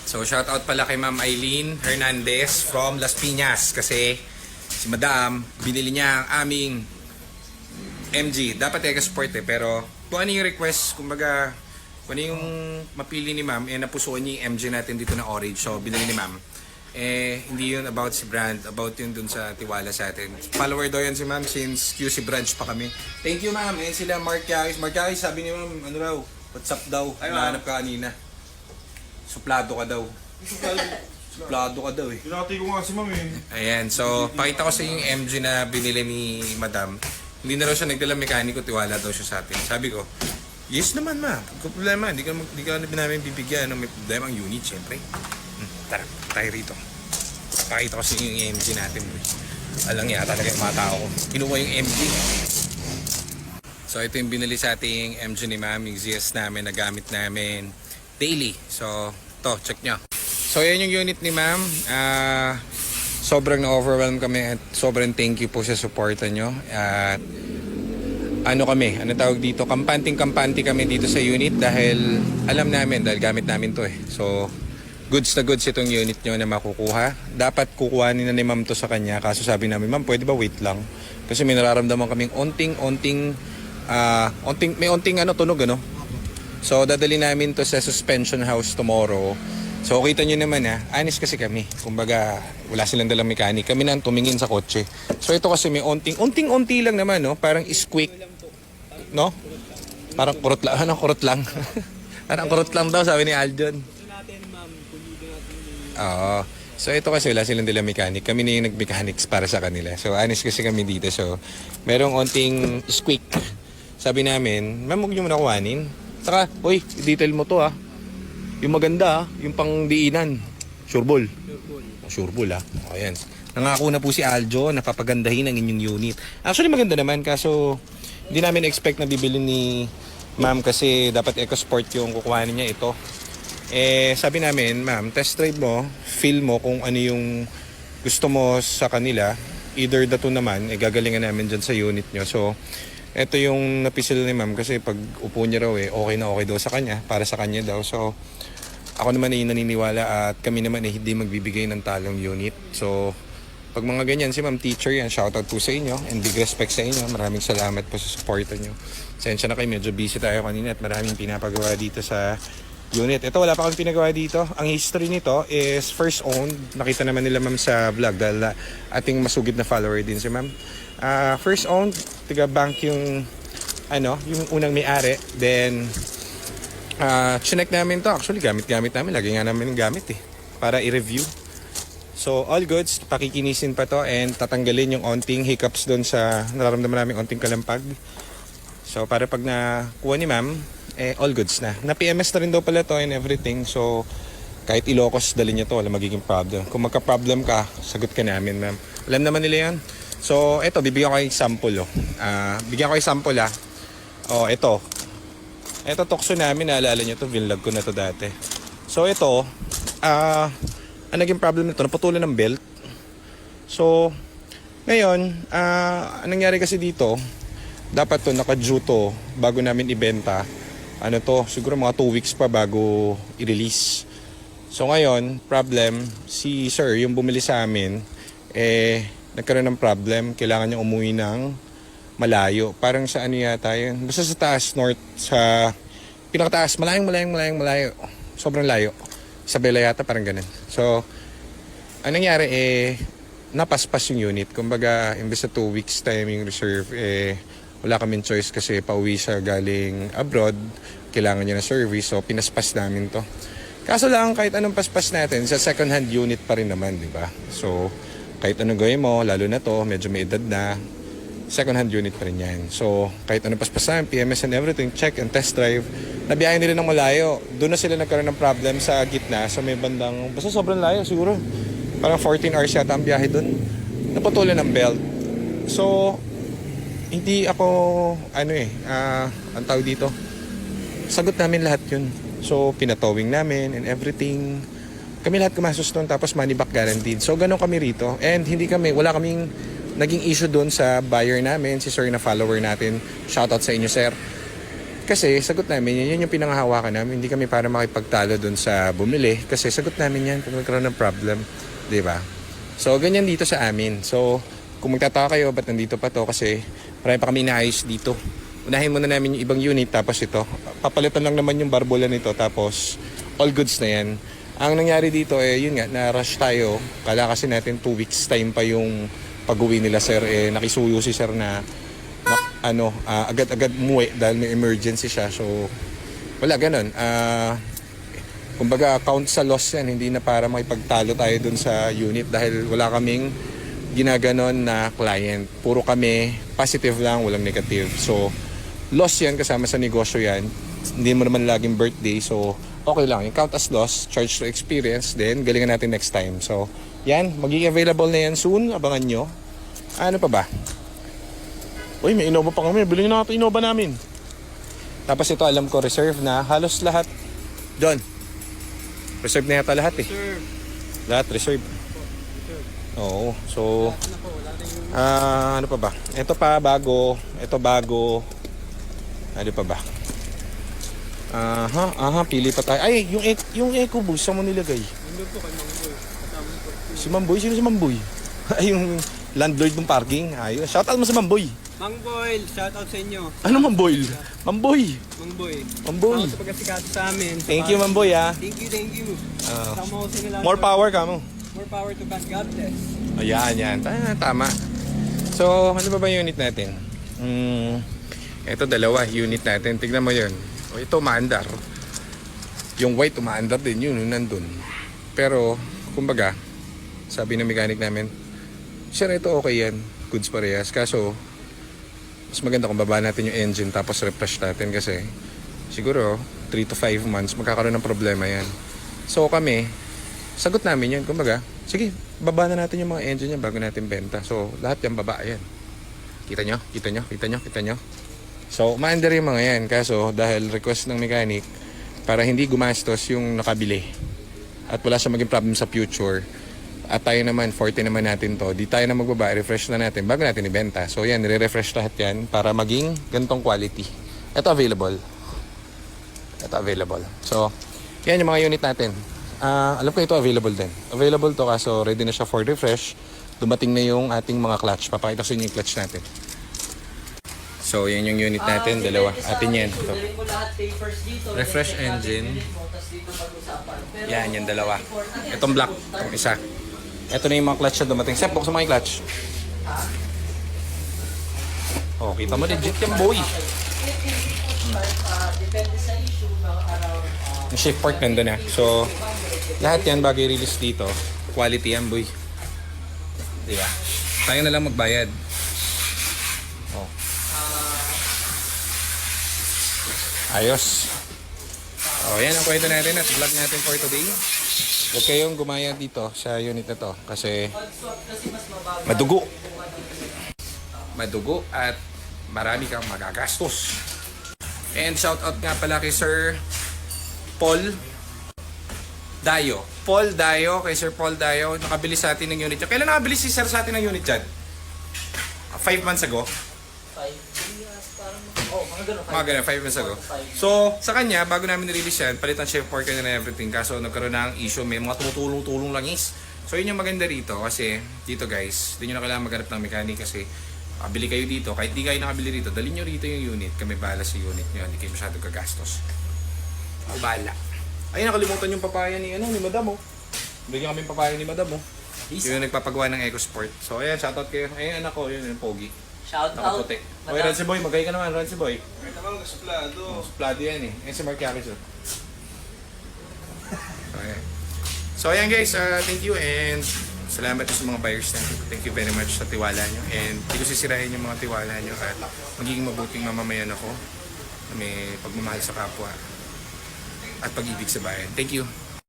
So shoutout pala kay Ma'am Eileen Hernandez from Las Piñas kasi si Madam binili niya ang aming MG. Dapat Ega-Sport pero kung ano yung request, kumbaga kung ano yung mapili ni Ma'am, napusuan niya yung MG natin dito na orange. So binili ni Ma'am. Hindi yun about si brand, about yun dun sa tiwala sa atin. Follower daw yan si Ma'am since QC branch pa kami. Thank you Ma'am. Ayan sila Mark Yaris. Mark Yaris, sabi ni Ma'am, ano raw, what's up daw? Nahanap ka kanina. Suplado ka daw. Suplado ka daw eh. Pinati ko nga si Ma'am eh. Ayan, so pakita ko sa inyo yung MG na binili ni Madam. Hindi na raw siya nagdala mekaniko, tiwala daw siya sa atin. Sabi ko, yes naman ma, kung problema, hindi ka namin bibigyan. May problema ang unit, syempre. Tara, tayo rito. Pakita ko sa inyo yung MG natin. Alang yata talaga yung mga tao ko. Kinuha yung MG. So ito yung binili sa ating MG ni Ma'am, yung ZS namin, na gamit namin daily. So, to, check nyo. So, yan yung unit ni Ma'am. Sobrang na-overwhelm kami at sobrang thank you po sa supporta nyo. At ano kami, ano tawag dito, kampanting-kampante kami dito sa unit dahil alam namin, dahil gamit namin to eh. So, goods na goods itong unit nyo na makukuha. Dapat kukuhanin na ni Ma'am to sa kanya. Kaso sabi namin, Ma'am, pwede ba wait lang? Kasi may nararamdaman kaming onting tunog, ano? So, dadali namin to sa suspension house tomorrow. So, kita nyo naman honest kasi kami. Kumbaga, wala silang dalang mechanic. Kami nang tumingin sa kotse. So, ito kasi may unting-unti lang naman, no? Parang squeak, no? Parang kurot lang. Anong kurot lang? Parang kurot lang daw, sabi ni Aljon. Oo. So, ito kasi wala silang dalang mechanic. Kami na yung nag-mechanics para sa kanila. So, honest kasi kami dito. So, merong unting squeak. Sabi namin, Ma'am, huwag nyo muna kuhanin. Saka, uy, detail mo to yung maganda yung pang diinan. Sureball. Sureball Ayan. Nangako na po si Aljo na papagandahin ang inyong unit. Actually maganda naman kaso hindi namin expect na bibili ni Ma'am kasi dapat EcoSport yung kukuhanin niya ito. Sabi namin, Ma'am, test drive mo, feel mo kung ano yung gusto mo sa kanila. Either the two naman, gagalingan namin dyan sa unit nyo. So, ito yung napisil ni Ma'am kasi pag upo niya raw okay na okay daw sa kanya, para sa kanya daw. So, ako naman ay naniniwala at kami naman ay hindi magbibigay ng talong unit. So, pag mga ganyan, si Ma'am teacher yan, shoutout po sa inyo and big respect sa inyo. Maraming salamat po sa supporta nyo. Sensya na kayo, medyo busy tayo kanina at maraming pinapagawa dito sa unit. Ito, wala pa kang pinagawa dito. Ang history nito is first owned. Nakita naman nila Ma'am sa vlog dahil ating masugid na follower din si Ma'am. First owned, tiga bank yung yung unang may-ari. Then chinek namin to. Actually gamit namin, lagi nga namin gamit para i-review. So all goods, pakikinisin pa to and tatanggalin yung onting hiccups doon sa nararamdaman namin onting kalampag. So para pag nakuha ni Ma'am, all goods na. Na-PMS na rin daw pala to and everything. So kahit Ilocos dali niya to, wala magiging problem. Kung magka-problem ka, sagot ka namin Ma'am. Alam naman nila yan. So, ito, bibigyan ko kayo sample, bigyan ko kayo sample, ito. Ito, tokso namin, naalala nyo to, vinlog ko na to dati. So, ito, ang naging problem nito, naputulan ng belt. So, ngayon, ang nangyari kasi dito, dapat to, naka-due to, bago namin ibenta. Siguro mga 2 weeks pa bago i-release. So, ngayon, problem, si sir, yung bumili sa amin, nagkaroon ng problem, kailangan niya umuwi ng malayo. Parang sa yata yun. Basta sa taas, north, sa pinakataas, malayo. Sobrang layo. Sa Bela yata, parang ganun. So, ang nangyari, napaspas yung unit. Kumbaga, imbes sa 2 weeks timing reserve, wala kaming choice kasi pauwi siya galing abroad. Kailangan niya na service, so pinaspas namin to. Kaso lang, kahit anong paspas natin, sa second hand unit pa rin naman, di ba? So, kahit anong gawin mo, lalo na to, medyo may edad na, second hand unit pa rin yan. So, kahit anong paspasan, PMS and everything, check and test drive, nabiyahe nila ng malayo. Doon na sila nagkaroon ng problem sa gitna, sa may bandang, basta sobrang layo siguro. Parang 14 hours yata ang biyahe doon. Naputulan ng belt. So, hindi ako, ang tawag dito, sagot namin lahat yun. So, pinatowing namin and everything. Kami lahat kumasos doon, tapos money back guaranteed. So, ganun kami rito. And wala kaming naging issue doon sa buyer namin, si sir na follower natin. Shoutout sa inyo, sir. Kasi sagot namin, yun yung pinanghahawakan namin. Hindi kami para makipagtalo dun sa bumili. Kasi sagot namin yan kung magkaroon ng problem. Di ba? So, ganyan dito sa amin. So, kung magtataka kayo, ba't nandito pa to? Kasi marami pa kami inaayos dito. Unahin muna namin yung ibang unit, tapos ito. Papalitan lang naman yung barbola nito, tapos all goods na yan. Ang nangyari dito, yun nga, na-rush tayo. Kala kasi natin 2 weeks time pa yung pag-uwi nila, sir. Nakisuyo si sir na agad-agad umuwi dahil may emergency siya. So, wala ganun. Kumbaga, count sa loss yan. Hindi na para makipagtalo tayo dun sa unit dahil wala kaming ginaganon na client. Puro kami positive lang, walang negative. So, loss yan kasama sa negosyo yan. Hindi mo naman laging birthday. So, okay lang. Yung count as loss, charge to experience. Then, galingan natin next time. So, yan. Magiging available na yan soon. Abangan nyo. Ano pa ba? Uy, may Innova pa kami. Bilhin natin Innova namin. Tapos ito, alam ko, reserve na. Halos lahat. John, reserve na yata lahat eh. Reserve. Lahat, reserve. Oo. So, ano pa ba? Ito pa, bago. Ito, bago. Ano pa ba? Pili pa tayo. Ay, yung EcoBoost, saan mo nilagay? Nandun po kay Mamboy. Kasama po. Si Mamboy? Sino si Mamboy? Ay, yung landlord ng parking. Ayun. Shoutout mo sa Mamboy. Mang shoutout sa inyo. Ano Mamboy? Mamboy. Mamboy. Sa pagkasikaso sa amin. Thank you, Mamboy, ha. Thank you. Kasama ko sa nila. More power ka mo. More power to God bless. Ayan, yan. Tama. So, ano ba yung unit natin? Ito, dalawa unit natin. Tignan mo yun. O, ito, umaandar. Yung white, umaandar din yun, nandun. Pero, kumbaga, sabi ng mechanic namin, sir, ito okay yan. Goods parehas. Kaso, mas maganda kung baba natin yung engine tapos refresh natin kasi siguro 3 to 5 months magkakaroon ng problema yan. So kami, sagot namin yan. Kumbaga, sige, baba na natin yung mga engine niya bago natin benta. So lahat yung baba, yan. Kita nyo? So umaandar yung mga yan. Kaso dahil request ng mechanic para hindi gumastos yung nakabili at wala siya maging problem sa future, at tayo naman, 40 naman natin to. Di tayo na magbaba, refresh na natin bago natin ibenta. So yan, nire-refresh lahat yan para maging ganitong quality. Ito available. So, yan yung mga unit natin. Alam ko ito available din. Available to kaso ready na siya for refresh. Dumating na yung ating mga clutch. Papakita ko sa inyo yung clutch natin. So, yan yung unit natin. Dalawa. Atin yan. Ito. Refresh engine. Yan, yung dalawa. Itong black. Itong isa. Ito na yung mga clutch na dumating. Sep, buksan mo yung clutch. Oh, kita mo legit yung boy. Yung shift part nandun na. So, lahat yan bago i-release dito. Quality yan, boy. Diba? Tayo na lang magbayad. Oh. Ayos. Oh, yan ang kwento natin at vlog natin for today. Huwag kayong gumaya dito sa unit na to kasi madugo at marami kang magagastos. And shout out nga pala kay Sir Paul Dayo. Kay Sir Paul Dayo, nakabili sa atin ng unit. Kailan nakabili si Sir sa atin ng unit dyan? 5 months ago? 5 months ago. So, sa kanya, bago namin nirelease yan, palitan siya yung parker na everything. Kaso nagkaroon na ng issue, may mga tumutulong-tulong lang is. So, yun yung maganda rito. Kasi, dito guys, hindi nyo na kailangan maghanap ng mechanic kasi bili kayo dito. Kahit di kayo nakabili rito, dalhin nyo rito yung unit. Kami bahala sa unit nyo. Hindi kayo masyadong gagastos. Bahala. Ay, nakalimutan yung papaya ni Madam, oh. Bigyan kami papaya ni Madam, oh. Yung nagpapagawa ng EcoSport. So, ayan, shoutout kayo. Ayan, anak ko, yun, yung pogi. Shout out. Nakaputi. Okay, Rancy Boy, magay ka naman, Rancy Boy. Meron naman suplado. Suplado yan eh. Yan si Mark Yakis. Okay. So ayan guys, thank you and salamat sa mga buyers natin. Thank you very much sa tiwala nyo. And hindi ko sisirain yung mga tiwala nyo at magiging mabuting mamamayan ako na may pagmamahal sa kapwa at pag-ibig sa bayan. Thank you.